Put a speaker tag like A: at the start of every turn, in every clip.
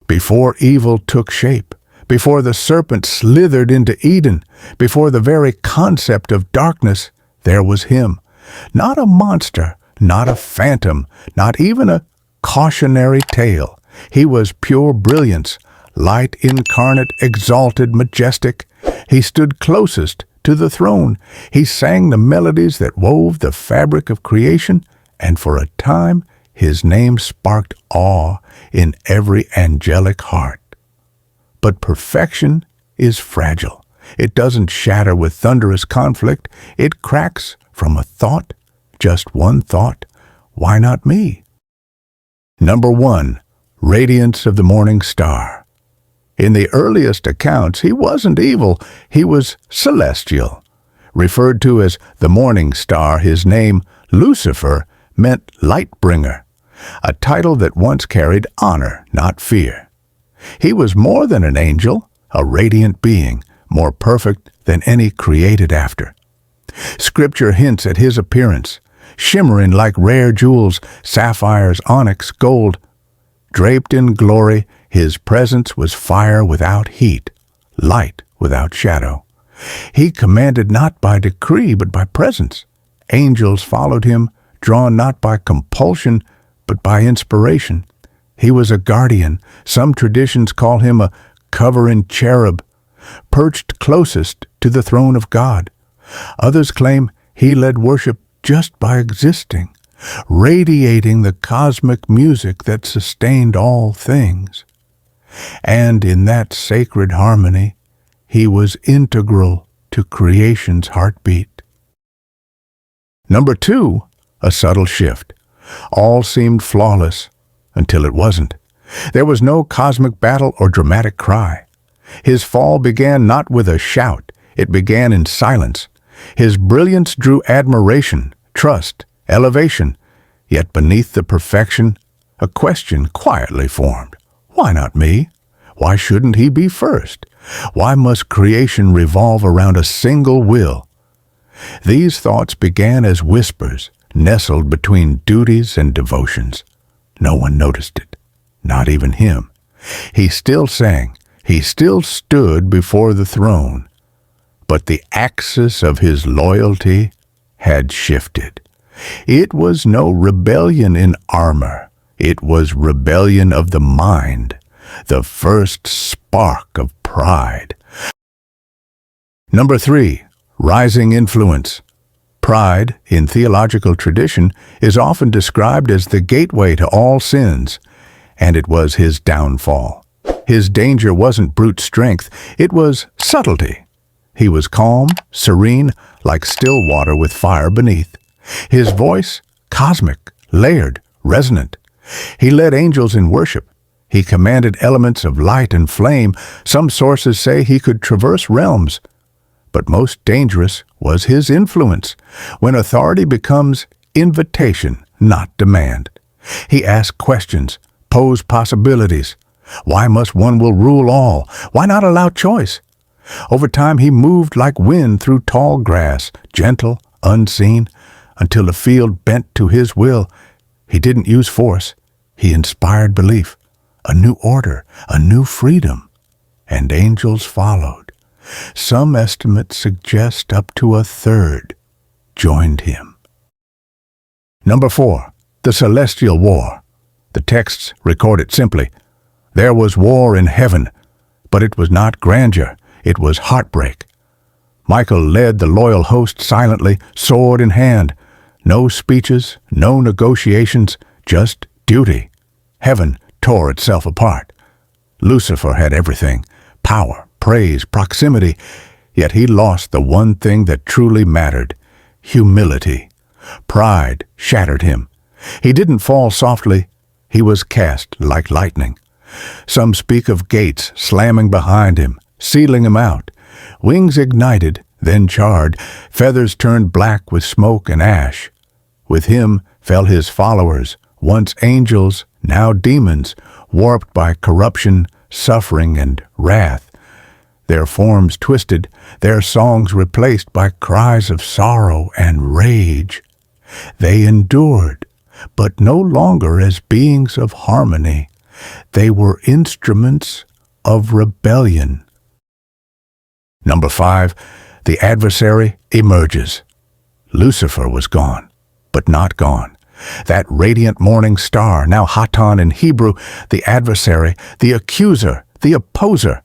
A: Before evil took shape, before the serpent slithered into Eden, before the very concept of darkness, there was him. Not a monster, not a phantom, not even a cautionary tale. He was pure brilliance, light incarnate, exalted, majestic. He stood closest to the throne. He sang the melodies that wove the fabric of creation, and for a time his name sparked awe in every angelic heart. But perfection is fragile. It doesn't shatter with thunderous conflict. It cracks from a thought, just one thought. Why not me? Number 1, radiance of the morning star. In the earliest accounts, he wasn't evil. He was celestial. Referred to as the morning star, his name, Lucifer, meant light bringer, a title that once carried honor, not fear. He was more than an angel, a radiant being, more perfect than any created after. Scripture hints at his appearance, shimmering like rare jewels, sapphires, onyx, gold. Draped in glory, his presence was fire without heat, light without shadow. He commanded not by decree, but by presence. Angels followed him, drawn not by compulsion, but by inspiration. He was a guardian. Some traditions call him a covering cherub, perched closest to the throne of God. Others claim he led worship just by existing, radiating the cosmic music that sustained all things. And in that sacred harmony, he was integral to creation's heartbeat. Number 2, a subtle shift. All seemed flawless until it wasn't. There was no cosmic battle or dramatic cry. His fall began not with a shout. It began in silence. His brilliance drew admiration, trust, elevation. Yet beneath the perfection, a question quietly formed. Why not me? Why shouldn't he be first? Why must creation revolve around a single will? These thoughts began as whispers, nestled between duties and devotions. No one noticed it, not even him. He still sang, he still stood before the throne. But the axis of his loyalty had shifted. It was no rebellion in armor. It was rebellion of the mind, the first spark of pride. Number 3, rising influence. Pride, in theological tradition, is often described as the gateway to all sins, and it was his downfall. His danger wasn't brute strength, it was subtlety. He was calm, serene, like still water with fire beneath. His voice, cosmic, layered, resonant. He led angels in worship. He commanded elements of light and flame. Some sources say he could traverse realms. But most dangerous was his influence, when authority becomes invitation, not demand. He asked questions, posed possibilities. Why must one will rule all? Why not allow choice? Over time he moved like wind through tall grass, gentle, unseen, until the field bent to his will. He didn't use force. He inspired belief, a new order, a new freedom. And angels followed. Some estimates suggest up to a third joined him. Number 4, the celestial war. The texts record it simply. There was war in heaven, but it was not grandeur, it was heartbreak. Michael led the loyal host silently, sword in hand. No speeches, no negotiations, just duty. Heaven tore itself apart. Lucifer had everything, power, praise, proximity, yet he lost the one thing that truly mattered, humility. Pride shattered him. He didn't fall softly, he was cast like lightning. Some speak of gates slamming behind him, sealing him out. Wings ignited, then charred, feathers turned black with smoke and ash. With him fell his followers, once angels, now demons, warped by corruption, suffering, and wrath. Their forms twisted, their songs replaced by cries of sorrow and rage. They endured, but no longer as beings of harmony. They were instruments of rebellion. Number 5, the adversary emerges. Lucifer was gone, but not gone. That radiant morning star, now Hatan in Hebrew, the adversary, the accuser, the opposer,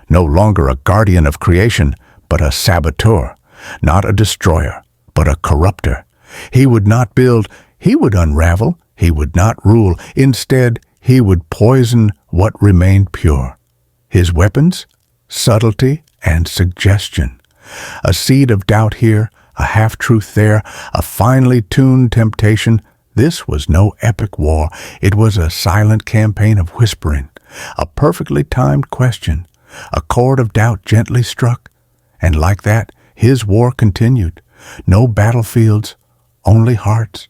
A: no longer a guardian of creation, but a saboteur, not a destroyer, but a corrupter. He would not build, he would unravel, he would not rule. Instead, he would poison what remained pure. His weapons? Subtlety and suggestion. A seed of doubt here, a half-truth there, a finely tuned temptation. This was no epic war. It was a silent campaign of whispering, a perfectly timed question, a chord of doubt gently struck. And like that, his war continued. No battlefields, only hearts.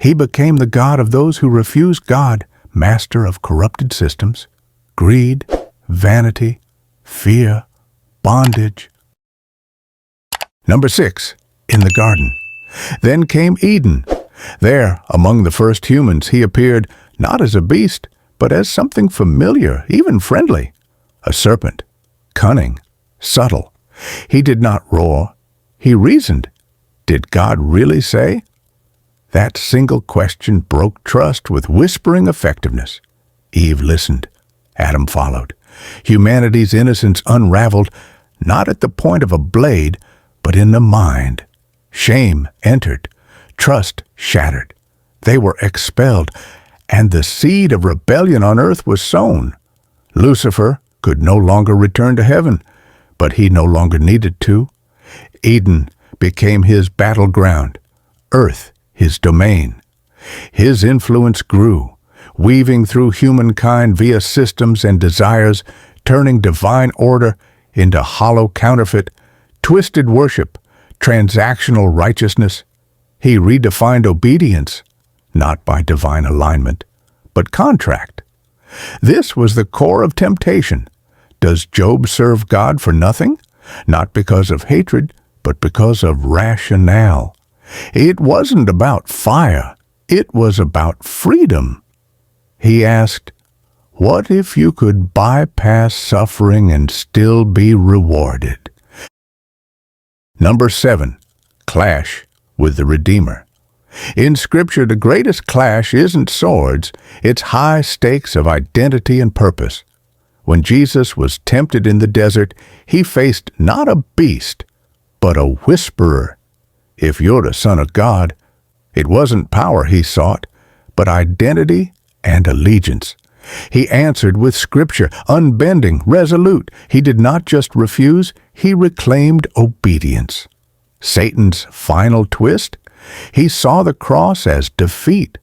A: He became the god of those who refused God, master of corrupted systems, greed, vanity, fear, bondage. Number 6, in the garden. Then came Eden. There, among the first humans, he appeared not as a beast, but as something familiar, even friendly. A serpent, cunning, subtle. He did not roar. He reasoned. Did God really say? That single question broke trust with whispering effectiveness. Eve listened. Adam followed. Humanity's innocence unraveled, not at the point of a blade, but in the mind. Shame entered. Trust shattered. They were expelled, and the seed of rebellion on earth was sown. Lucifer could no longer return to heaven, but he no longer needed to. Eden became his battleground, earth his domain. His influence grew, weaving through humankind via systems and desires, turning divine order into hollow counterfeit, twisted worship, transactional righteousness. He redefined obedience, not by divine alignment, but contract. This was the core of temptation. Does Job serve God for nothing? Not because of hatred, but because of rationale. It wasn't about fire. It was about freedom. He asked, what if you could bypass suffering and still be rewarded? Number 7, clash with the Redeemer. In Scripture, the greatest clash isn't swords, it's high stakes of identity and purpose. When Jesus was tempted in the desert, he faced not a beast, but a whisperer. If you're the Son of God, it wasn't power he sought, but identity and allegiance. He answered with Scripture, unbending, resolute. He did not just refuse, he reclaimed obedience. Satan's final twist? He saw the cross as defeat,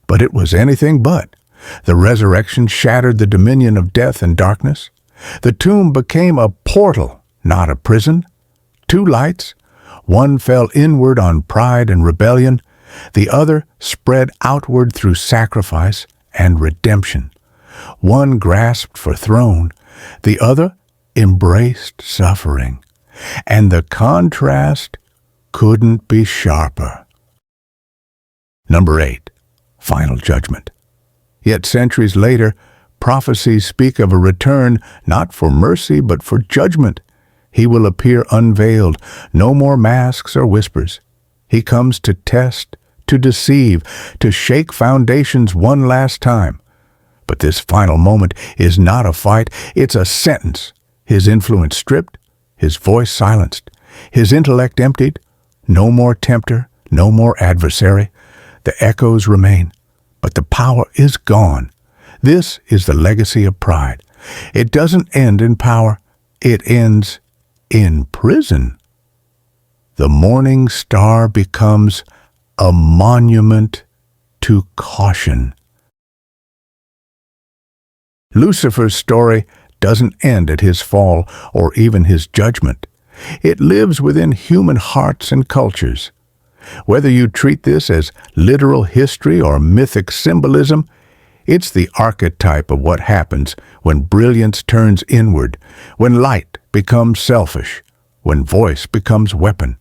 A: but it was anything but. The resurrection shattered the dominion of death and darkness. The tomb became a portal, not a prison. 2 lights. One fell inward on pride and rebellion. The other spread outward through sacrifice and redemption. One grasped for throne. The other embraced suffering. And the contrast couldn't be sharper. Number 8, final judgment. Yet centuries later, prophecies speak of a return not for mercy but for judgment. He will appear unveiled, no more masks or whispers. He comes to test, to deceive, to shake foundations one last time. But this final moment is not a fight, it's a sentence. His influence stripped, his voice silenced, his intellect emptied. No more tempter, no more adversary. The echoes remain, but the power is gone. This is the legacy of pride. It doesn't end in power, it ends in prison. The morning star becomes a monument to caution. Lucifer's story doesn't end at his fall or even his judgment. It lives within human hearts and cultures. Whether you treat this as literal history or mythic symbolism, it's the archetype of what happens when brilliance turns inward, when light becomes selfish, when voice becomes weapon.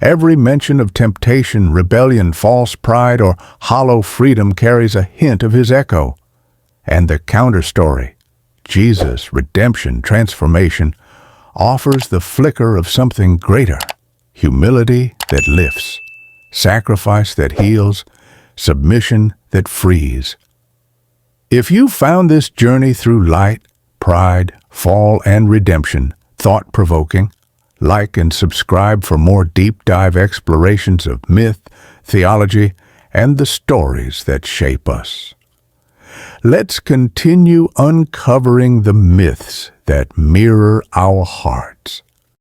A: Every mention of temptation, rebellion, false pride, or hollow freedom carries a hint of his echo. And the counterstory, Jesus' redemption, transformation, offers the flicker of something greater, humility that lifts, sacrifice that heals, submission that frees. If you found this journey through light, pride, fall, and redemption thought-provoking, like and subscribe for more deep-dive explorations of myth, theology, and the stories that shape us. Let's continue uncovering the myths that mirror our hearts.